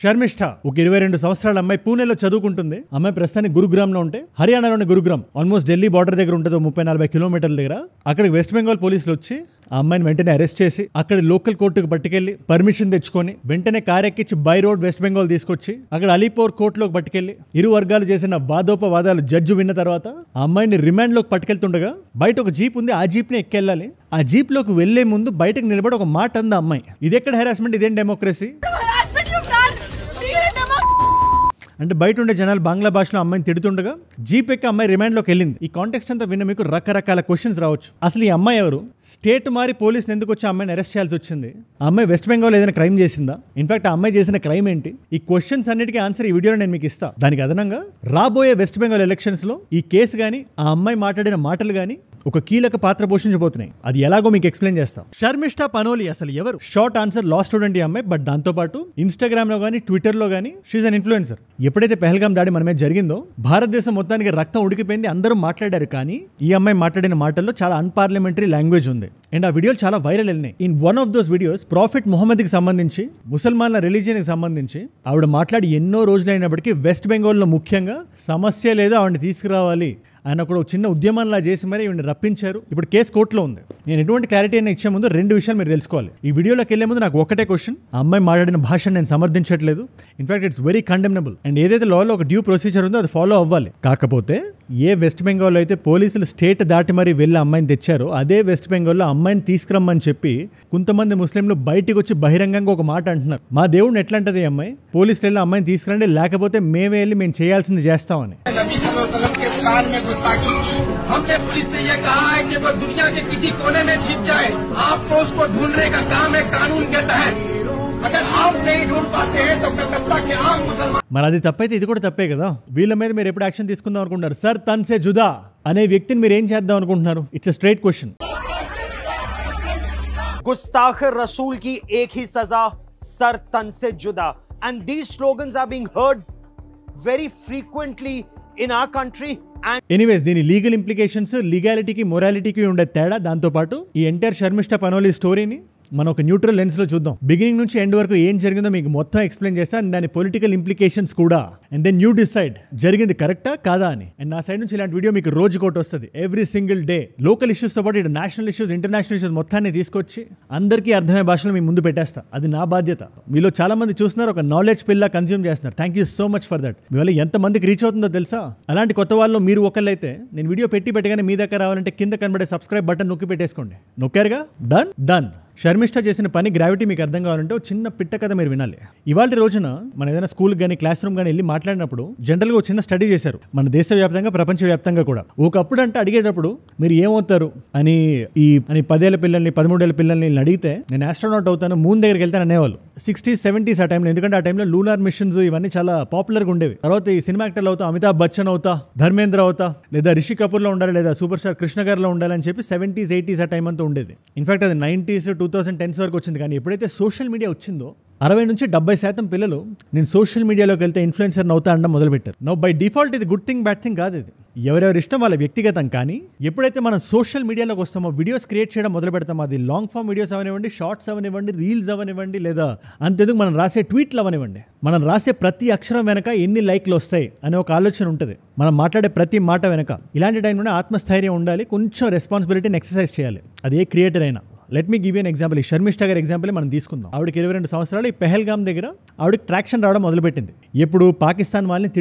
శర్మిష్ఠ ఒక 22 సంవత్సరాల అమ్మాయి పూణేలో చదువుకుంటుంది. అమ్మాయి ప్రస్తుతానికి గురుగ్రామ్ లో ఉంటే, హర్యానాలోని గురుగ్రామ్ ఆల్మోస్ట్ ఢిల్లీ బార్డర్ దగ్గర ఉంటుంది, 30-40 కిలోమీటర్ల దగ్గర. అక్కడికి వెస్ట్ బెంగాల్ పోలీసులు వచ్చి ఆ అమ్మాయిని వెంటనే అరెస్ట్ చేసి అక్కడ లోకల్ కోర్టుకు పట్టుకెళ్లి పర్మిషన్ తెచ్చుకొని వెంటనే కార్ ఎక్కించి బై రోడ్ వెస్ట్ బెంగాల్ తీసుకొచ్చి అక్కడ అలీపూర్ కోర్టులోకి పట్టుకెళ్లి ఇరు వర్గాలు చేసిన వాదోపవాదాలు జడ్జి విన్న తర్వాత ఆ అమ్మాయిని రిమాండ్ లోకి పట్టుకెళ్తుండగా బయట ఒక జీప్ ఉంది, ఆ జీప్ ని ఎక్కెళ్ళాలి. ఆ జీప్ లోకి వెళ్లే ముందు బయటకు నిలబడి ఒక మాట అంది అమ్మాయి. ఇదెక్కడ హెరాస్మెంట్, ఇదేం డెమోక్రసీ అంటే బయట ఉండే జనాలు బంగ్లా భాషలో అమ్మాయిని తిడుతుండగా జీప్ ఎక్కి అమ్మాయి రిమాండ్లోకి వెళ్ళింది. ఈ కాంటెక్స్ట్ అంతా విన్న మీకు రకరకాల క్వశ్చన్స్ రావచ్చు. అసలు ఈ అమ్మాయి ఎవరు, స్టేట్ మారి పోలీసులు ఎందుకు వచ్చి అమ్మాయిని అరెస్ట్ చేయాల్సి వచ్చింది, ఆ అమ్మాయి వెస్ట్ బెంగాల్ ఏదైనా క్రైమ్ చేసిందా, ఇన్ఫాక్ట్ ఆ అమ్మాయి చేసిన క్రైమ్ ఏంటి, ఈ క్వశ్చన్స్ అన్నిటికీ ఆన్సర్ ఈ వీడియోలో నేను మీకు ఇస్తా. దానికి అదనంగా రాబోయే వెస్ట్ బెంగాల్ ఎలక్షన్స్ లో ఈ కేసు గానీ ఆ అమ్మాయి మాట్లాడిన మాటలు గానీ ఒక కీలక పాత్ర పోషించబోతున్నాయి. అది ఎలాగో మీకు ఎక్స్ప్లెయిన్ చేస్తాం. శర్మిష్ఠ పనోలి అసలు ఎవరు? షార్ట్ ఆన్సర్, లా స్టూడెంట్ ఈ అమ్మాయి. బట్ దాంతో పాటు ఇన్స్టాగ్రామ్ లో గానీ ట్విట్టర్ లో గానీ షీఈ్ అన్ ఇన్ఫ్లుయెన్సర్. ఎప్పుడైతే పెహల్గాం దాడి మన మీద జరిగిందో భారతదేశం మొత్తానికి రక్తం ఉడికిపోయింది, అందరూ మాట్లాడారు. కానీ ఈ అమ్మాయి మాట్లాడిన మాటల్లో చాలా అన్పార్లమెంటరీ లాంగ్వేజ్ ఉంది అండ్ ఆ వీడియోలు చాలా వైరల్ వెళ్ళినాయి. In one of those videos prophet మొహమ్మద్కి సంబంధించి, ముసల్మాన్ల రిలీజియన్ కి సంబంధించి ఆవిడ మాట్లాడి ఎన్నో రోజులైనప్పటికీ వెస్ట్ బెంగాల్లో ముఖ్యంగా సమస్య లేదు, ఆవిడని తీసుకురావాలి ఆయన ఒక చిన్న ఉద్యమంలా చేసి మరి ఈవిని రప్పించారు. ఇప్పుడు కేసు కోర్టులో ఉంది. నేను ఎటువంటి క్లారిటీ అయినా ఇచ్చే ముందు 2 విషయాలు మీరు తెలుసుకోవాలి. ఈ వీడియోలోకి వెళ్లే ముందు నాకు ఒకటే క్వశ్చన్, ఆ అమ్మాయి మాట్లాడిన భాషను నేను సమర్థించట్లేదు. In fact it's very condemnable and ఏదైతే లాలో ఒక డ్యూ ప్రొసీజర్ ఉందో అది ఫాలో అవ్వాలి. కాకపోతే ఏ వెస్ట్ బెంగాల్లో అయితే పోలీసులు స్టేట్ దాటి మరి వెళ్ళి అమ్మాయిని తెచ్చారో అదే వెస్ట్ బెంగాల్లో అమ్మాయిని తీసుకురమ్మని చెప్పి కొంతమంది ముస్లింలు బయటికి వచ్చి బహిరంగంగా ఒక మాట అంటున్నారు, మా దేవుడిని ఎట్లా అంటది అమ్మాయి, పోలీసులు వెళ్ళి అమ్మాయిని తీసుకురండి లేకపోతే మేమే వెళ్ళి మేము చేయాల్సింది చేస్తామని. हमने पुलिस से ये कहा है कि वो दुनिया के किसी कोने में छिप जाए, आपको उसको ढूंढने का काम है कानून के तहत. अगर आप नहीं ढूंढ पाते हैं तो कलकत्ता के आम मुसलमान. మరి అది తప్పైతే ఇది కూడా తప్పే కదా. వీళ్ళ మీద మీరు ఎప్పుడు యాక్షన్ తీసుకుందాం అనుకుంటారు? సర్ తన్ సే జుదా అనే వ్యక్తిని మీరు ఏం చేద్దాం అనుకుంటున్నారు? It's a straight question. गुस्ताख रसूल की एक ही सजा, सर तन से जुदा. And these slogans are being heard very frequently in our country. Anyways దీని లీగల్ ఇంప్లికేషన్స్, లీగాలిటీకి మొరాలిటీకి ఉండే తేడా, దాంతో పాటు ఈ ఎంటైర్ శర్మిష్ఠ పనోలి స్టోరీని మనం ఒక న్యూట్రల్ లెన్స్ లో చూద్దాం. బిగినింగ్ నుంచి ఎండ్ వరకు ఏం జరిగిందో మీకు మొత్తం ఎక్స్ప్లెయిన్ చేస్తాను, దాని పొలిటికల్ ఇంప్లికేషన్స్ కూడా. అండ్ దెన్ యూ డిసైడ్ జరిగింది కరెక్టా కాదా అని. అండ్ నా సైడ్ నుంచి ఇలాంటి వీడియో మీకు రోజు కోటి వస్తుంది, every single day. Local issues తో పాటు ఇటు నేషనల్ ఇష్యూస్, ఇంటర్నేషనల్ ఇష్యూస్ మొత్తాన్ని తీసుకొచ్చి అందరికీ అర్థమయ్యే భాషలో మీ ముందు పెట్టేస్తా. అది నా బాధ్యత. మీలో చాలా మంది చూస్తున్నారు, ఒక నాలెడ్జ్ పిల్ల కన్స్యూమ్ చేస్తున్నారు. Thank you so much for that. మీ వల్ల ఎంతమందికి రీచ్ అవుతుందో తెలుసా? అలాంటి కొత్త వాళ్ళు మీరు ఒకళ్ళైతే నేను వీడియో పెట్టగానే మీ దగ్గర రావాలంటే కింద కనబడే సబ్స్క్రైబ్ బటన్ నొక్కి పెట్టేసుకోండి. నొక్కారుగా, డన్. శర్మిష్ఠ చేసిన పని గ్రావిటీ మీకు అర్థం కావాలంటే చిన్న పిట్ట కథ మీరు వినాలి. ఇవాళ రోజున మనం ఏదైనా స్కూల్ కానీ క్లాస్ రూమ్ కానీ వెళ్ళి మాట్లాడినప్పుడు జనరల్గా ఒక చిన్న స్టడీ చేశారు, మన దేశవ్యాప్తంగా ప్రపంచవ్యాప్తంగా కూడా. ఒకప్పుడు అంటే అడిగేటప్పుడు మీరు ఏమవుతారు అని 10 ఏళ్ల పిల్లల్ని 13 ఏళ్ల పిల్లల్ని అడిగితే నేను ఆస్ట్రోనాట్ అవుతాను, మూన్ దగ్గరికి వెళ్తాను అనేవాళ్ళు. 60s 70s ఆ టైంలో, ఎందుకంటే ఆ టైంలో లూనార్ మిషన్స్ ఇవన్నీ చాలా పాపులర్గా ఉండేవి. తర్వాత ఈ సినిమా యాక్టర్లు అవుతా, అమితాబ్ బచ్చన్ అవుతా, ధర్మేంద్ర అవుతా, లేదా రిషి కపూర్లో ఉండాలి, లేదా సూపర్ స్టార్ కృష్ణ గారిలో ఉండాలని చెప్పి 70s 80s ఆ టైం అంతా ఉండేది. ఇన్ఫాక్ట్ అది 90s 2010s వరకు వచ్చింది. కానీ ఎప్పుడైతే సోషల్ మీడియా వచ్చిందో 60 నుంచి 70% పిల్లలు నేను సోషల్ మీడియాలోకి వెళ్తే ఇన్ఫ్లుయెన్సర్ అవుతా అనడం మొదలుపెట్టారు. నో బై డిఫాల్ట్ ఇది గుడ్ థింగ్ బ్యాడ్ థింగ్ కాదు, ఇది ఎవరెవరి ఇష్టం వాళ్ళ వ్యక్తిగతం. కానీ ఎప్పుడైతే మనం సోషల్ మీడియాలోకి వస్తామో, వీడియోస్ క్రియేట్ చేయడం మొదలు పెడతామో, అది లాంగ్ ఫామ్ వీడియోస్ అవనివ్వండి, షార్ట్స్ అవనివ్వండి, రీల్స్ అవనివ్వండి, లేదా అంతెందుకు మనం రాసే ట్వీట్లు అవనివ్వండి, మనం రాసే ప్రతి అక్షరం వెనక ఎన్ని లైక్లు వస్తాయి అనే ఒక ఆలోచన ఉంటుంది. మనం మాట్లాడే ప్రతి మాట వెనక. ఇలాంటి టైంలోనే ఆత్మస్థైర్యం ఉండాలి, కొంచెం రెస్పాన్సిబిలిటీని ఎక్సర్సైజ్ చేయాలి, అది ఏ క్రియేటర్ అయినా. Let me give an example. ఈ శర్మిష్ఠ గారి ఎగ్జాంపుల్ మనం తీసుకుందాం. ఆవిడకి 22 సంవత్సరాలు. ఈ పెహల్గాం దగ్గర ఆవిడకి ట్రాక్షన్ రావడం మొదలుపెట్టింది. ఎప్పుడు పాకిస్తాన్ వాళ్ళని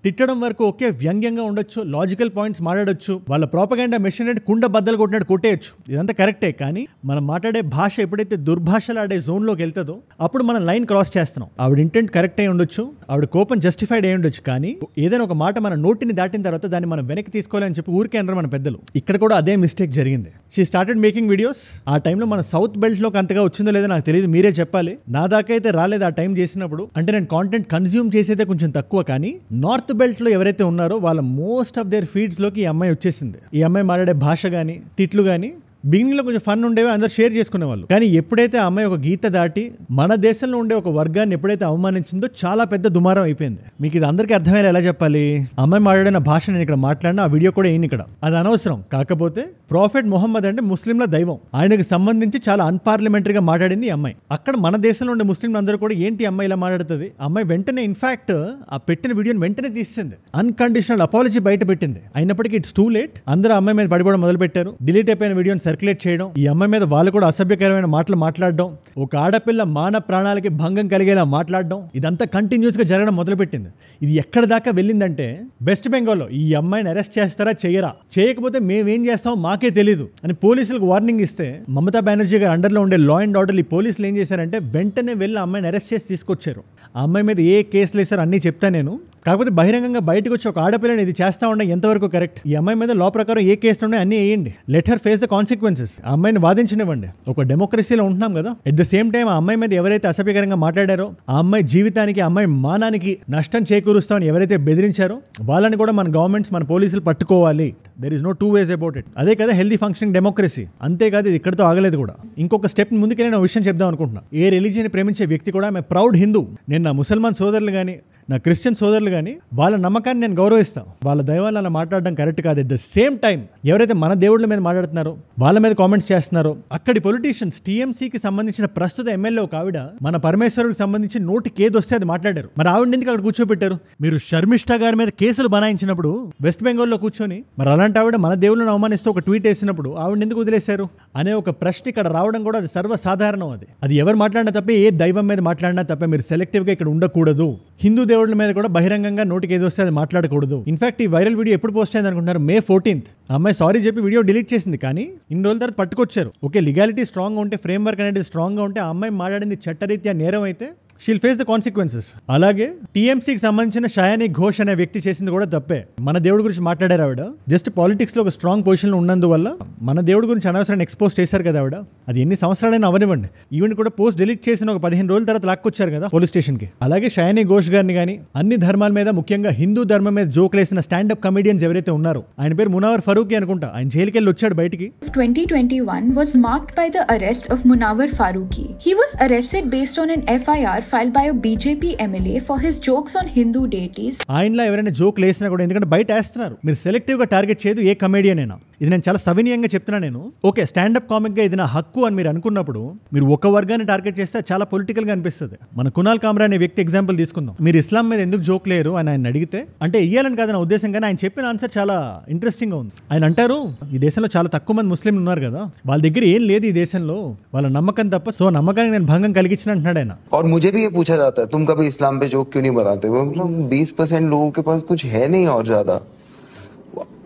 తిట్టడం వరకు ఓకే, వ్యంగ్యంగా ఉండొచ్చు, లాజికల్ పాయింట్స్ మాట్లాడొచ్చు, వాళ్ళ ప్రోపగండా మెషిన్ కుండ బద్దలు కొట్టినట్టు కొట్టేయచ్చు, ఇదంతా కరెక్టే. కానీ మనం మాట్లాడే భాష ఎప్పుడైతే దుర్భాషలాడే జోన్లోకి వెళ్తుందో అప్పుడు మనం లైన్ క్రాస్ చేస్తున్నాం. ఆవిడ ఇంటెంట్ కరెక్ట్ అయి ఉండొచ్చు, ఆవిడ కోపం జస్టిఫైడ్ అయి ఉండొచ్చు, కానీ ఏదైనా ఒక మాట మన నోటిని దాటిన తర్వాత దాన్ని మనం వెనక్కి తీసుకోవాలని చెప్పి ఊరికే అనరు మన పెద్దలు. ఇక్కడ కూడా అదే మిస్టేక్ జరిగింది. She started making videos. ఆ టైంలో మన సౌత్ బెల్ట్ లోకి అంతగా వచ్చిందో లేదో నాకు తెలియదు, మీరే చెప్పాలి. నా దాకా అయితే రాలేదు ఆ టైం చేసినప్పుడు. అంటే నేను కాంటెంట్ కన్జ్యూమ్ చేసేదే కొంచెం తక్కువ. కానీ నార్త్ బెల్ట్ లో ఎవరైతే ఉన్నారో వాళ్ళ మోస్ట్ ఆఫ్ దేర్ ఫీడ్స్ లోకి ఈ అమ్మాయి వచ్చేసింది. ఈ అమ్మాయి మాట్లాడే భాష కానీ తిట్లు కానీ బిగినింగ్ లో కొంచెం ఫన్ ఉండేవి, అందరు షేర్ చేసుకునేవాళ్ళు. కానీ ఎప్పుడైతే ఆ అమ్మాయి ఒక గీత దాటి మన దేశంలో ఉండే ఒక వర్గాన్ని ఎప్పుడైతే అవమానించిందో చాలా పెద్ద దుమారం అయిపోయింది. మీకు ఇది అందరికీ అర్థమయ్యేలా ఎలా చెప్పాలి? అమ్మాయి మాట్లాడిన భాష నేను ఇక్కడ మాట్లాడిన, ఆ వీడియో కూడా ఇక్కడ అది అనవసరం. కాకపోతే ప్రాఫెట్ మొహమ్మద్ అంటే ముస్లింల దైవం, ఆయనకు సంబంధించి చాలా అన్పార్లమెంటరీగా మాట్లాడింది ఈ అమ్మాయి. అక్కడ మన దేశంలో ఉండే ముస్లింలు అందరూ కూడా ఏంటి అమ్మాయి ఇలా మాట్లాడుతుంది, అమ్మాయి వెంటనే ఇన్ఫాక్ట్ ఆ పెట్టిన వీడియోని వెంటనే తీసింది, అన్కండిషనల్ అపాలజీ బయట పెట్టింది. అయినప్పటికీ ఇట్స్ టూ లేట్. అందరూ అమ్మాయి మీద పడిపోవడం మొదలు పెట్టారు, డిలీట్ అయిపోయిన వీడియోని సర్క్యులేట్ చేయడం, ఈ అమ్మాయి మీద వాళ్ళు కూడా అసభ్యకరమైన మాటలు మాట్లాడడం, ఒక ఆడపిల్ల మాన ప్రాణాలకి భంగం కలిగేలా మాట్లాడడం, ఇదంతా కంటిన్యూస్ గా జరగడం మొదలుపెట్టింది. ఇది ఎక్కడ దాకా వెళ్ళిందంటే వెస్ట్ బెంగాల్లో ఈ అమ్మాయిని అరెస్ట్ చేస్తారా చేయరా, చేయకపోతే మేమేం చేస్తామో మాకే తెలీదు అని పోలీసులకు వార్నింగ్ ఇస్తే మమతా బెనర్జీ గారు అండర్లో ఉండే లా అండ్ ఆర్డర్ ఈ పోలీసులు ఏం చేశారంటే వెంటనే వెళ్ళి అమ్మాయిని అరెస్ట్ చేసి తీసుకొచ్చారు. ఆ అమ్మాయి మీద ఏ కేసులు వేసారో అన్నీ చెప్తా నేను. కాకపోతే బహిరంగంగా బయటకు వచ్చి ఒక ఆడపిల్లని ఇది చేస్తా ఉండే ఎంతవరకు కరెక్ట్? ఈ అమ్మాయి మీద లా ప్రకారం ఏ కేసులు ఉన్నాయి అన్నీ వేయండి, let her face the consequences. ఆ అమ్మాయిని వాదించనివ్వండి, ఒక డెమోక్రసీలో ఉంటున్నాం కదా. ఎట్ ద సేమ్ టైం ఆ అమ్మాయి మీద ఎవరైతే అసభ్యకరంగా మాట్లాడారో, ఆ అమ్మాయి జీవితానికి ఆ అమ్మాయి మానానికి నష్టం చేకూరుస్తామని ఎవరైతే బెదిరించారో వాళ్ళని కూడా మన గవర్నమెంట్స్ మన పోలీసులు పట్టుకోవాలి. There is no two ways about it. అదే కదా హెల్దీ ఫంక్షనింగ్ డెమోక్రసీ. అంతేకాదు ఇది ఇక్కడితో ఆగలేదు కూడా, ఇంకొక స్టెప్ ముందుకెళ్ళి నేను విషయం చెప్దాం అనుకుంటున్నా. ఏ రిలీజియన్ ప్రేమించే వ్యక్తి కూడా ఆమె ప్రౌడ్ హిందూ. నేను నా ముసల్మాన్ సోదరులు కానీ నా క్రిస్టియన్ సోదరులు కానీ వాళ్ళ నమ్మకాన్ని నేను గౌరవిస్తాను, వాళ్ళ దైవాలను అలా మాట్లాడడం కరెక్ట్ కాదు. ఎట్ ద సేమ్ టైం ఎవరైతే మన దేవుళ్ళ మీద మాట్లాడుతున్నారో వాళ్ళ మీద కామెంట్స్ చేస్తున్నారో అక్కడి పొలిటీషియన్స్, టీఎంసీకి సంబంధించిన ప్రస్తుత ఎమ్మెల్యే ఒక ఆవిడ మన పరమేశ్వరుడికి సంబంధించి నోటికి ఏది వస్తే అది మాట్లాడారు. మరి ఆవిడ ఎందుకు అక్కడ కూర్చోబెట్టారు? మీరు శర్మిష్ఠా గారి మీద కేసులు బనాయించినప్పుడు వెస్ట్ బెంగాల్లో కూర్చొని మరి అలాంటి ఆవిడ మన దేవుళ్ళని అవమానిస్తూ ఒక ట్వీట్ వేసినప్పుడు ఆవిడ ఎందుకు వదిలేశారు అనే ఒక ప్రశ్న ఇక్కడ రావడం కూడా అది సర్వసాధారణం. అది ఎవరు మాట్లాడినా తప్పే, ఏ దైవం మీద మాట్లాడినా తప్పే. మీరు సెలెక్టివ్గా ఇక్కడ ఉండకూడదు. హిందూ దేవుళ్ళ మీద కూడా బహిరంగంగా నోటికి ఏదో వస్తే అది మాట్లాడకూడదు. ఇన్ఫాక్ట్ ఈ వైరల్ వీడియో ఎప్పుడు పోస్ట్ అయింది అనుకుంటున్నారు? May 14th. అమ్మాయి సారీ చెప్పి వీడియో డిలీట్ చేసింది, కానీ ఇన్ని రోజుల తర్వాత పట్టుకొచ్చారు. ఓకే, లీగాలిటీ స్ట్రాంగ్ ఉంటే, ఫ్రేమ్ వర్క్ అనేది స్ట్రాంగ్ గా ఉంటే, ఆ అమ్మాయి మాట్లాడింది చట్టరీత్యా నేరం అయితే షీల్ ఫేస్ ద కాన్సిక్వెన్సెస్. అలాగే టీఎంసీకి సంబంధించిన షయానీ ఘోష్ అనే వ్యక్తి చేసింది కూడా తప్పే. మన దేవుడి గురించి మాట్లాడారు ఆవిడ. జస్ట్ పాలిటిక్స్ లో ఒక స్ట్రాంగ్ పొజిషన్ లో ఉన్నందువల్ల మన దేవుడి గురించి అనవసరాన్ని ఎక్స్పోజ్ చేశారు కదా ఆవిడ. అది ఎన్ని సంవత్సరాలైనా అవనివ్వండి, ఈవెన్ కూడా పోస్ట్ డిలీట్ చేసిన ఒక 15 రోజుల తర్వాత లాక్కొచ్చారు కదా పోలీస్ స్టేషన్ కి. అలాగే షయానీ ఘోష్ గారిని కానీ అన్ని ధర్మాల మీద, ముఖ్యంగా హిందూ ధర్మం మీద జోక్లేసిన స్టాండప్ కమెడియన్స్ ఎవరైతే ఉన్నారో, ఆయన పేరు మునవర్ ఫరూకీ అనుకుంటా, ఆయన జైలుకి వెళ్ళి వచ్చాడు బయటికి. 2021 was marked by the arrest of Munawar Farooqi. He was arrested based on an FIR filed by a BJP MLA for his jokes on Hindu deities. ఆయనలా ఎవరైనా జోక్ లేసినా కూడా, ఎందుకంటే బయట వేస్తున్నారు, మీరు సెలెక్టివ్ గా టార్గెట్ చేయదు ఏ కమెడియన్ అయినా. ఇది నేను చాలా సవినీయంగా చెప్తున్నా నేను. ఓకే, స్టాండప్ కామిక్ గా ఇది నా హక్కు అని మీరు అనుకున్నప్పుడు మీరు ఒక వర్గాన్ని టార్గెట్ చేస్తే చాలా పొలిటికల్ గా అనిపిస్తుంది. మన కునాల్ కామ్రా అనే వ్యక్తి ఎగ్జాంపుల్ తీసుకుందాం. మీరు ఇస్లాం మీద ఎందుకు జోక్ లేరు అని ఆయన అడిగితే, అంటే ఇయ్యాలని కాదు నా ఉద్దేశం, కానీ ఆయన చెప్పిన ఆన్సర్ చాలా ఇంట్రెస్టింగ్ గా ఉంది. ఆయన అంటారు, ఈ దేశంలో చాలా తక్కువ మంది ముస్లింలు ఉన్నారు కదా, వాళ్ళ దగ్గర ఏం లేదు ఈ దేశంలో, వాళ్ళ నమ్మకం తప్ప, సో నమ్మకానికి నేను భంగం కలిగించిన అంటున్నాడు ఆయన. और मुझे भी ये पूछा जाता है, तुम कभी इस्लाम पे जोक क्यों नहीं बनाते? वो 20% लोगों के पास कुछ है नहीं और ज्यादा.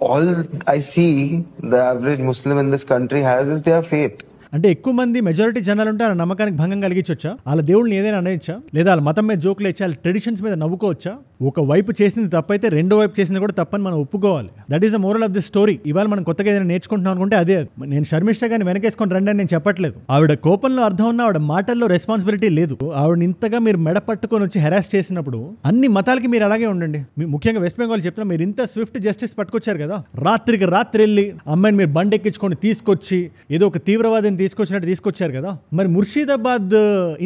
All I see the average Muslim in this country has is their faith. అంటే ఎక్కువ మంది మెజారిటీ జనాలు ఉంటే ఆ నమ్మకానికి భంగం కలిగించొచ్చా? వాళ్ళ దేవుళ్ళని ఏదైనా అనేయచ్చా? లేదా వాళ్ళ మతం మీద జోకులు ఇచ్చా, వాళ్ళ ట్రెడిషన్స్ మీద నవ్వుకోవచ్చా? ఒక వైపు చేసింది తప్పైతే రెండో వైపు చేసింది కూడా తప్పని మనం ఒప్పుకోవాలి. That is the moral of the story. ఇవాళ మనం కొత్తగా ఏదైనా నేర్చుకుంటున్నాం అనుకుంటే అదే. నేను శర్మిష్ఠ గారిని వెనకేసుకొని రండి అని నేను చెప్పట్లేదు. ఆవిడ కోపంలో అర్థం ఉన్న, ఆవిడ మాటల్లో రెస్పాన్సిబిలిటీ లేదు. ఆవిడ ఇంతగా మీరు మెడ పట్టుకొని వచ్చి హెరాస్ చేసినప్పుడు అన్ని మతాలకి మీరు అలాగే ఉండండి. ముఖ్యంగా వెస్ట్ బెంగాల్ చెప్తున్నా, మీరు ఇంత స్విఫ్ట్ జస్టిస్ పట్టుకొచ్చారు కదా, రాత్రికి రాత్రి వెళ్ళి అమ్మాయిని మీరు బండి ఎక్కించుకొని తీసుకొచ్చి ఏదో ఒక తీవ్రవాదిని తీసుకొచ్చినట్టు తీసుకొచ్చారు కదా. మరి ముర్షిదాబాద్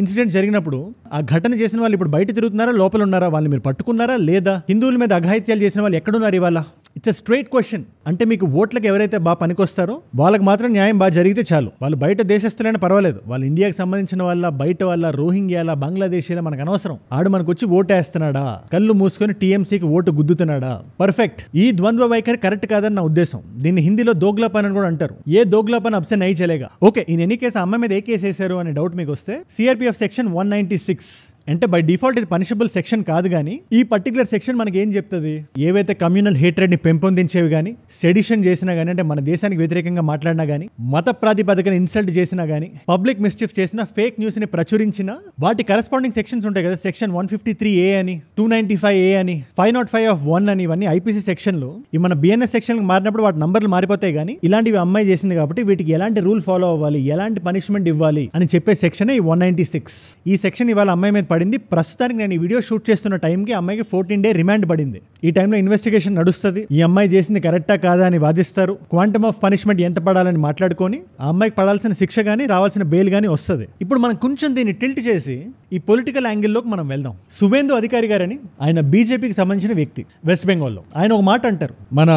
ఇన్సిడెంట్ జరిగినప్పుడు ఆ ఘటన చేసిన వాళ్ళు ఇప్పుడు బయట తిరుగుతున్నారా, లోపల ఉన్నారా? వాళ్ళని మీరు పట్టుకున్నారా లేదా? హిందువుల మీద అఘాయిత్యాలు చేసిన వాళ్ళు ఎక్కడున్నారు ఇవాళ? It's a straight question. అంటే మీకు ఓట్లకు ఎవరైతే బాగా పనికొస్తారో వాళ్ళకి మాత్రం న్యాయం బాగా జరిగితే చాలు. వాళ్ళు బయట దేశస్తులైనా పర్వాలేదు, వాళ్ళు ఇండియాకి సంబంధించిన వాళ్ళ, బయట వాళ్ళ, రోహింగ్యాల, బంగ్లాదేశీల మనకు అనవసరం. ఆడు మనకు వచ్చి ఓటేస్తున్నాడా, కళ్ళు మూసుకొని టీఎంసీకి ఓటు గుద్దుతున్నాడా, పర్ఫెక్ట్. ఈ ద్వంద్వ వైఖరి కరెక్ట్ కాదని నా ఉద్దేశం. దీన్ని హిందీలో దోగ్లాపన్ అని కూడా అంటారు. ఏ దోగ్లాపన్ అబ్సె నహీ చలేగా. ఓకే, ఇన్ ఎనీ కేసు అమ్మాయి మీద ఏ కేసు వేశారు అనే డౌట్ మీకు వస్తే, సిఆర్పిఎఫ్ సెక్షన్ 196 అంటే బై డిఫాల్ట్ ఇది పనిషబుల్ సెక్షన్ కాదు, కానీ ఈ పర్టికులర్ సెక్షన్ మనకి ఏం చెప్తుంది? ఏవైతే కమ్యూనల్ హేట్రెడ్ ని పెంపొందించేవి కానీ, సెడిషన్ చేసినా కానీ, అంటే మన దేశానికి వ్యతిరేకంగా మాట్లాడినా కానీ, మత ప్రాతిపదికన ఇన్సల్ట్ చేసినా కానీ, పబ్లిక్ మిస్చిఫ్ చేసిన, ఫేక్ న్యూస్ ని ప్రచురించిన, వాటి కరెస్పాండింగ్ సెక్షన్స్ ఉంటాయి కదా, సెక్షన్ 153A అని, 295A అని, 505(1) అని, ఇవన్నీ ఐపీసీ సెక్షన్లు. ఈ మన బిఎన్ఎస్ సెక్షన్ మారినప్పుడు వాటి నంబర్లు మారిపోతాయి, కానీ ఇలాంటివి అమ్మాయి చేసింది కాబట్టి వీటికి ఎలాంటి రూల్ ఫాలో అవ్వాలి, ఎలాంటి పనిష్మెంట్ ఇవ్వాలి అని చెప్పే సెక్షన్ ఈ 196. ఈ సెక్షన్ ఇవాళ అమ్మాయి మీద పడింది. ప్రస్తుతానికి నేను ఈ వీడియో షూట్ చేస్తున్న టైంకి అమ్మాయికి 14 డే రిమాండ్ పడింది. ఈ టైంలో ఇన్వెస్టిగేషన్ నడుస్తుంది. ఈ అమ్మాయి చేసింది కరెక్టా కాదా అని వాదిస్తారు. క్వాంటమ్ ఆఫ్ పనిష్మెంట్ ఎంత పడాలని మాట్లాడుకొని ఆ అమ్మాయికి పడాల్సిన శిక్ష కానీ రావాల్సిన బెయిల్ కానీ వస్తుంది. ఇప్పుడు మనం కొంచెం దీన్ని టిల్ట్ చేసి ఈ పొలిటికల్ యాంగిల్లోకి మనం వెళ్దాం. సువేందు అధికారి గారని ఆయన బీజేపీకి సంబంధించిన వ్యక్తి వెస్ట్ బెంగాల్లో. ఆయన ఒక మాట అంటారు, మన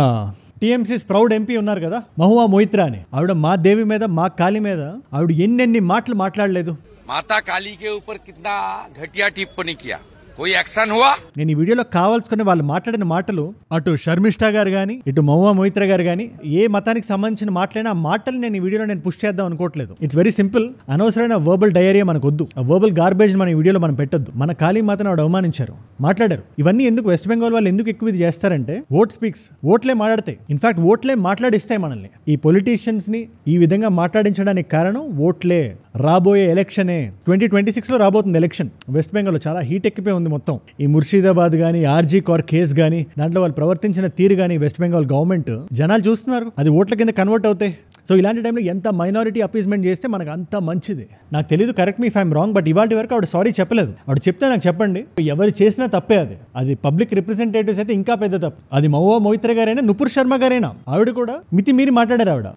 టీఎంసీ ప్రౌడ్ ఎంపీ ఉన్నారు కదా మహువా మొయిత్రా అని, ఆవిడ మా దేవి మీద మా కాళీ మీద ఆవిడ ఎన్నెన్ని మాటలు మాట్లాడలేదు. మాతా కాళీ కే ఊపర్ కిतना घटिया टिप्पणी किया, कोई एक्शन हुआ? నేను ఈ వీడియోలో కావాల్సుకుని వాళ్ళు మాట్లాడిన మాటలు, అటు శర్మిష్ఠా గారు కానీ ఇటు మహువా మొయిత్రా గారు కానీ ఏ మతానికి సంబంధించిన మాటలైనా ఆ మాటలు నేను ఈ వీడియోలో నేను పుష్ చేద్దాం అనుకోవట్లేదు. It's very simple. అనవసరమైన వర్బల్ డయేరియా మనకు వద్దు. ఆ వర్బల్ గార్బేజ్ మన ఈ వీడియోలో మనం పెట్టొద్దు. మన కాళీ మాతను ఆవిడ అవమానించారు, మాట్లాడారు. ఇవన్నీ ఎందుకు వెస్ట్ బెంగాల్ వాళ్ళు ఎందుకు ఎక్కువ ఇది చేస్తారంటే ఓట్ స్పీక్స్. ఓట్లే మాట్లాడతాయి. ఇన్ఫాక్ట్ ఓట్లే మాట్లాడిస్తాయి మనల్ని. ఈ పొలిటీషియన్స్ ని ఈ విధంగా మాట్లాడించడానికి కారణం ఓట్లే. రాబోయే ఎలక్షనే 2026లో రాబోతుంది ఎలక్షన్. వెస్ట్ బెంగాల్లో చాలా హీట్ ఎక్కిపోయి ఉంది మొత్తం. ఈ ముర్షిదాబాద్ గానీ ఆర్జీ కార్ కేసు గానీ దాంట్లో వాళ్ళు ప్రవర్తించిన తీరు గానీ వెస్ట్ బెంగాల్ గవర్నమెంట్ జనాలు చూస్తున్నారు. అది ఓట్ల కింద కన్వర్ట్ అవుతాయి. సో ఇలాంటి టైంలో ఎంత మైనారిటీ అపీస్మెంట్ చేస్తే మనకు అంత మంచిది. నాకు తెలియదు, correct me if I'm wrong, but ఇవాళ వరకు ఆవిడ సారీ చెప్పలేదు. ఆవిడ చెప్తే నాకు చెప్పండి. ఎవరు చేసినా తప్పే. అది పబ్లిక్ రిప్రజెంటేటివ్స్ అయితే ఇంకా పెద్ద తప్పు. అది మహువా మొయిత్రా గారైనా నుపుర్ శర్మ గారైనా ఆవిడ కూడా మితిమీరి మాట్లాడారు ఆవిడ.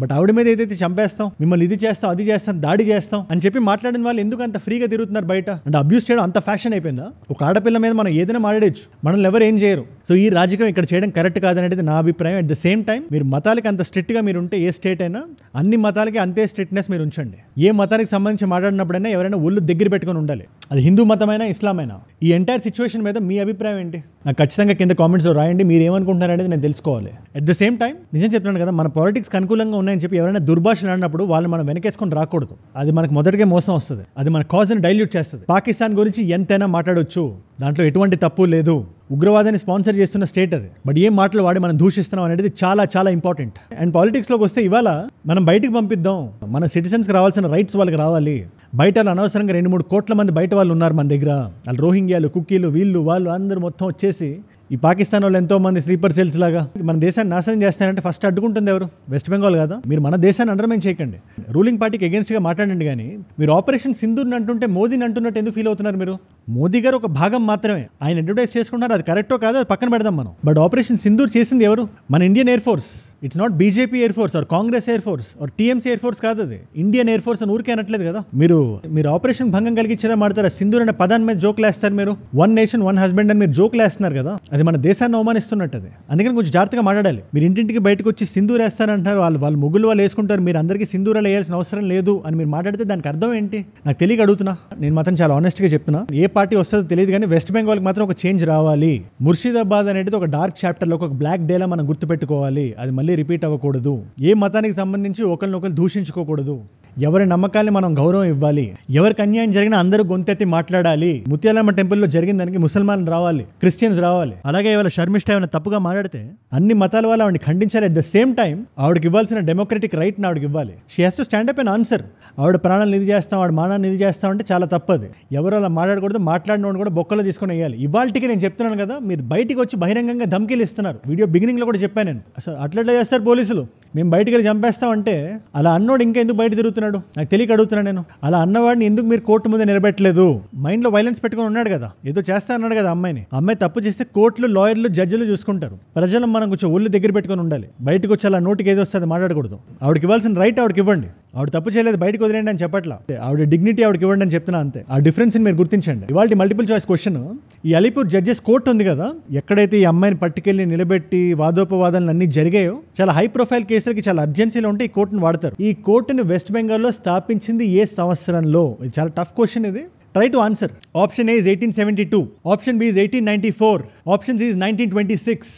బట్ ఆవిడ మీద ఏదైతే చంపేస్తాం, మిమ్మల్ని ఇది చేస్తాం అది చేస్తాం దాడి చేస్తాం అని చెప్పి మాట్లాడిన వాళ్ళు ఎందుకు అంత ఫ్రీగా తిరుగుతున్నారు బయట? అంటే అబ్యూస్ చేయడం అంత ఫ్యాషన్ అయిపోయిందా? ఒక ఆడపిల్ల మీద మనం ఏదైనా మాట్లాడచ్చు, మనల్ని ఎవరు ఏం చేయరు. సో ఈ రాజకీయం ఇక్కడ చేయడం కరెక్ట్ కాదనేది నా అభిప్రాయం. అట్ ద సేమ్ టైం మీరు మతాలకి అంత స్ట్రిక్ట్ గా మీరు ఉంటే, ఏ స్టేట్ అయినా అన్ని మతాలకి అంతే స్ట్రిక్ట్నెస్ మీరు ఉంచండి. ఏ మతానికి సంబంధించి మాట్లాడినప్పుడైనా ఎవరైనా ఒళ్ళు దగ్గర పెట్టుకుని ఉండాలి. అది హిందూ మతమైనా ఇస్లాం అయినా. ఈ ఎంటైర్ సిచ్యువేషన్ మీద మీ అభిప్రాయం ఏంటి? నాకు ఖచ్చితంగా కింద కామెంట్స్లో రాయండి. మీరు ఏమనుకుంటున్నారు అనేది నేను తెలుసుకోవాలి. అట్ ద సేమ్ టైం నిజం చెప్తున్నాను కదా, మన పాలిటిక్స్కి అనుకూలంగా ఉన్నాయని చెప్పి ఎవరైనా దుర్భాషలు ఆడినప్పుడు వాళ్ళు మనం వెనకేసుకొని రాకూడదు. అది మనకు మొదటిగా మోసం వస్తుంది. అది మన కాజ్ని డైల్యూట్ చేస్తుంది. పాకిస్తాన్ గురించి ఎంతైనా మాట్లాడవచ్చు, దాంట్లో ఎటువంటి తప్పు లేదు. ఉగ్రవాదాన్ని స్పాన్సర్ చేస్తున్న స్టేట్ అది. బట్ ఏం మాటలు వాడి మనం దూషిస్తున్నాం అనేది చాలా చాలా ఇంపార్టెంట్. అండ్ పాలిటిక్స్లోకి వస్తే ఇవాళ మనం బయటికి పంపిద్దాం, మన సిటిజన్స్కి రావాల్సిన రైట్స్ వాళ్ళకి రావాలి. బయట అనవసరంగా 2-3 కోట్ల మంది బయట వాళ్ళు ఉన్నారు మన దగ్గర. వాళ్ళు రోహింగ్యాలు, కుక్కీలు, వీళ్ళు వాళ్ళు అందరూ మొత్తం వచ్చేసి ఈ పాకిస్తాన్ వాళ్ళు ఎంతో మంది స్లీపర్ సెల్స్ లాగా మన దేశాన్ని నాశనం చేస్తారంటే ఫస్ట్ అడ్డుకుంటుంది ఎవరు? వెస్ట్ బెంగాల్ కదా. మీరు మన దేశాన్ని అండర్మైన్ చేయకండి. రూలింగ్ పార్టీకి అగేన్స్ట్ గా మాట్లాడండి. కానీ మీరు ఆపరేషన్ సింధూర్ని అంటుంటే మోదీని అంటున్నట్టు ఎందుకు ఫీల్ అవుతున్నారు మీరు? మోదీ గారు ఒక భాగం మాత్రమే. ఆయన అడ్వర్టైజ్ చేసుకుంటారు, అది కరెక్టో కాదో అది పక్కన పెడదాం మనం. బట్ ఆపరేషన్ సింధూర్ చేసింది ఎవరు? మన Indian air force. It's not BJP air force or Congress air force or TMC air force కాదు. అది ఇండియన్ ఎయిర్ ఫోర్స్ అని ఊరికే అనట్లేదు కదా. మీరు ఆపరేషన్ భంగం కలిగించేలా మాడతారా? సింధూర్ అనే పదాన్ని మీద జోకులు వేస్తారు మీరు. 1 నేషన్ 1 హస్బెండ్ అని మీరు జోకులు వేస్తున్నారు కదా. అది మన దేశాన్ని అవమానిస్తున్నట్టు. అది అందుకని కొంచెం జాగ్రత్తగా మాట్లాడాలి. మీరు ఇంటింటికి బయటకు వచ్చి సింధూర్ వేస్తారంటున్నారు. వాళ్ళు ముగ్గులు వాళ్ళు వేసుకుంటారు. మీరు అందరికీ సింధూరాలు వేయాల్సిన అవసరం లేదు అని మీరు మాట్లాడితే దానికి అర్థం ఏంటి? నాకు తెలియక అడుగుతున్నా. నేను మాత్రం చాలా ఆనెస్ట్గా చెప్తున్నా. ఏ పార్టీ వస్తుందో తెలియదు కానీ వెస్ట్ బెంగాల్కి మాత్రం ఒక చేంజ్ రావాలి. ముర్షిదాబాద్ అనేది ఒక డార్క్ చాప్టర్లో ఒక బ్లాక్ డేలా మనం గుర్తుపెట్టుకోవాలి. అది మళ్ళీ రిపీట్ అవ్వకూడదు. ఏ మతానికి సంబంధించి ఒకరినొకరు దూషించుకోకూడదు. ఎవరి నమ్మకాన్ని మనం గౌరవం ఇవ్వాలి. ఎవరికి అన్యాయం జరిగినా అందరూ గొంతెత్తి మాట్లాడాలి. ముత్యాలమ్మ టెంపుల్లో జరిగిన దానికి ముసల్మాన్ రావాలి, క్రిస్టియన్స్ రావాలి. అలాగే ఇవాళ శర్మిష్ఠ ఏమైనా తప్పుగా మాట్లాడితే అన్ని మతాల వాళ్ళు ఆవిడని ఖండించాలి. అట్ ద సేమ్ టైం ఆవిడకి ఇవ్వాల్సిన డెమోక్రటిక్ రైట్ని ఆవిడకి ఇవ్వాలి. She has to stand up and answer. ఆవిడ ప్రాణాలను ఇది చేస్తాం, ఆవిడ మానాన్ని ఇది చేస్తాం అంటే చాలా తప్పది. ఎవరు అలా మాట్లాడకూడదు. మాట్లాడిన కూడా బొక్కలో తీసుకొని వేయాలి. ఇవాళకి నేను చెప్తున్నాను కదా, మీరు బయటికి వచ్చి బహిరంగంగా ధమ్కీలు ఇస్తున్నారు. వీడియో బిగినింగ్ లో కూడా చెప్పాను నేను. అసలు అట్లా చేస్తారు పోలీసులు. మేము బయటికి వెళ్ళి చంపేస్తాం అంటే అలా అన్నోడు ఇంకా ఎందుకు బయట తిరుగుతున్నాడు? నాకు తెలియక అడుగుతున్నాను నేను. అలా అన్నవాడిని ఎందుకు మీరు కోర్టు ముందు నిలబెట్టలేదు? మైండ్ లో వైలెన్స్ పెట్టుకుని ఉన్నాడు కదా, ఏదో చేస్తా అన్నాడు కదా అమ్మాయిని. అమ్మాయి తప్పు చేస్తే కోర్టులు, లాయర్లు, జడ్జిలు చూసుకుంటారు. ప్రజలు మనం కొంచెం ఒళ్ళు దగ్గర పెట్టుకుని ఉండాలి. బయటకు వచ్చి అలా నోటికి ఏదో వస్తుంది మాట్లాడకూడదు. ఆవిడకి ఇవ్వాల్సిన రైట్ ఆవిడకి ఇవ్వండి. ఆవిడ తప్పు చేయలేదు, బయటకు వదిలేండి అని చెప్పట్లా. ఆవిడ డిగ్నిటీ ఆవిడకి ఇవ్వండి అని చెప్తున్నా అంతే. ఆ డిఫరెన్స్ మీరు గుర్తించండి. ఇవాళ మల్టిపుల్ చాయిస్ క్వశ్చన్, ఈ అలీపూర్ జడ్జెస్ కోర్టు ఉంది కదా, ఎక్కడైతే ఈ అమ్మాయిని పట్టుకెళ్లి నిలబెట్టి వాదోపవాదాలు అన్ని జరిగాయో, చాలా హై ప్రొఫైల్ కేసులకి చాలా అర్జెన్సీలో ఉంటే ఈ కోర్టును వాడతారు. ఈ కోర్టుని వెస్ట్ బెంగాల్లో స్థాపించింది ఏ సంవత్సరంలో? ఇది చాలా టఫ్ క్వశ్చన్. ఇది Try to answer. Option A is 1872. Option B is 1894. Option C is 1926.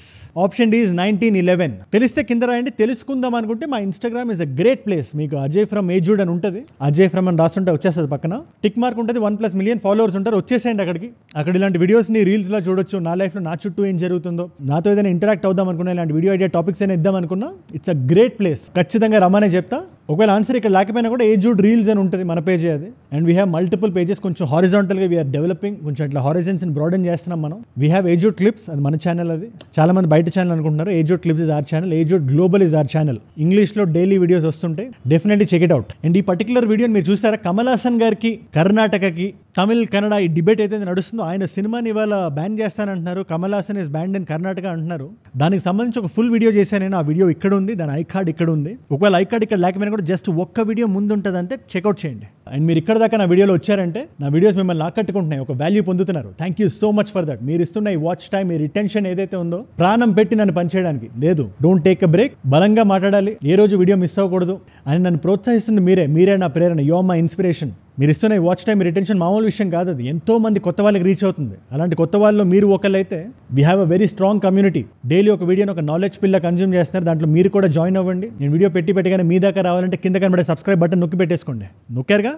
Option D is 1911. తెలిస్తే కింద రాయండి. తెలుసుకుందాం అనుకుంటే మా Instagram is a great place. మీకు అజయ్ ఫ్రమ్ ఏజూడ్ అని ఉంటుంది. అజయ్ ఫ్రమ్ అని రాస్తుంటే వచ్చేస్తుంది. పక్కన టిక్ మార్క్ ఉంటుంది. 1+ మిలియన్ ఫాలోవర్స్ ఉంటారు. వచ్చేసేయండి అక్కడికి. అక్కడ ఇలాంటి వీడియోస్ని రీల్స్లో చూడొచ్చు. నా లైఫ్లో నా చుట్టూ ఏం జరుగుతుందో, నాతో ఏదైనా ఇంటరాక్ట్ అవుదాం అనుకున్నా, ఇలాంటి వీడియో ఐడియా టాపిక్స్ అయినా ఇద్దాం అనుకున్నా, ఇట్స్ అ గ్రేట్ ప్లేస్. ఖచ్చితంగా రమ్మనే చెప్తా. ఒకవేళ ఆన్సర్ ఇక్కడ లేకపోయినా కూడా ఏజూడ్ రీల్స్ అని ఉంటుంది మన పేజీ అది. And we have multiple pages. కొంచెం హారిజాంటల్గా వీఆర్ డెవలపింగ్. కొంచెం ఇట్లా హారిజన్స్ బ్రాడన్ చేస్తున్నాం మనం. వీ హ్యావ్ ఏజూడ్ క్లిప్స్, అది మన ఛానల్. అది చాలా మంది బయట ఛానల్ అనుకుంటున్నారు. Ajood clips is our channel. Ajood global is our channel. ఇంగ్లీష్లో డైలీ వీడియోస్ వస్తుంటాయి. Definitely check it out. And ఈ పర్టికులర్ వీడియోని మీరు చూసారా? కమల్ హాసన్ గారికి కర్ణాటకకి తమిళ్ కన్నడ ఈ డిబేట్ అయితే నడుస్తుందో ఆయన సినిమాని ఇవాళ బ్యాన్ చేస్తానంటున్నారు. Kamal Haasan is banned in Karnataka అంటున్నారు. దానికి సంబంధించి ఒక ఫుల్ వీడియో చేశాను నేను. ఆ వీడియో ఇక్కడ ఉంది, దాని ఐ కార్డ్ ఇక్కడ ఉంది. ఒకవేళ ఐ కార్డ్ ఇక్కడ లేకపోయినా కూడా జస్ట్ ఒక్క వీడియో ముందు ఉంటుంది అంతే, చెక్అవుట్ చేయండి. అండ్ మీరు ఇక్కడ దాకా నా వీడియోలో వచ్చారంటే నా వీడియోస్ మిమ్మల్ని ఆకట్టుకుంటున్నాయి, ఒక వాల్యూ పొందుతున్నారు. Thank you so much for that. మీరు ఇస్తున్న ఈ వాచ్ టైం, మీ రిటెన్షన్ ఏదైతే ఉందో, ప్రాణం పెట్టి నన్ను పనిచేయడానికి లేదు. డోంట్ టేక్ అ బ్రేక్, బలంగా మాట్లాడాలి, ఏ రోజు వీడియో మిస్ అవ్వకూడదు అని నన్ను ప్రోత్సహిస్తుంది మీరే నా ప్రేరణ. You are my inspiration. మీరు ఇస్తున్న ఈ వాచ్ టైం రిటెన్షన్ మామూలు విషయం కాదు, అది ఎంతో మంది కొత్త వాళ్ళకి రీచ్ అవుతుంది. అలాంటి కొత్త వాళ్ళు మీరు ఒకళ్ళైతే we have a very strong community. Daily ఒక వీడియోని ఒక నాలెడ్జ్ పిల్ల కన్జ్యూమ్ చేస్తున్నారు, దాంట్లో మీరు కూడా జాయిన్ అవ్వండి. నేను వీడియో పెట్టగానే మీ దాకా రావాలంటే కింద కనబడే సబ్స్క్రైబ్ బటన్ నొక్కి పెట్టేసుకోండి. నొక్కారుగా,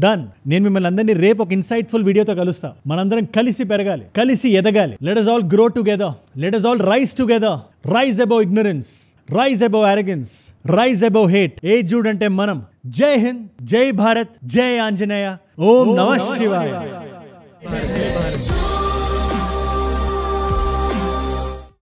డన్. నేను మిమ్మల్ని అందరినీ రేపు ఒక ఇన్సైట్ఫుల్ వీడియోతో కలుస్తా. మనందరం కలిసి పెరగాలి, కలిసి ఎదగాలి. Let us all grow together, let us all rise together. Rise above ignorance, rise above arrogance, rise above hate. ఏజుడ్ అంటే మనం. జై హింద్, జై భారత్, జై ఆంజనేయ, ఓం నమః శివాయ.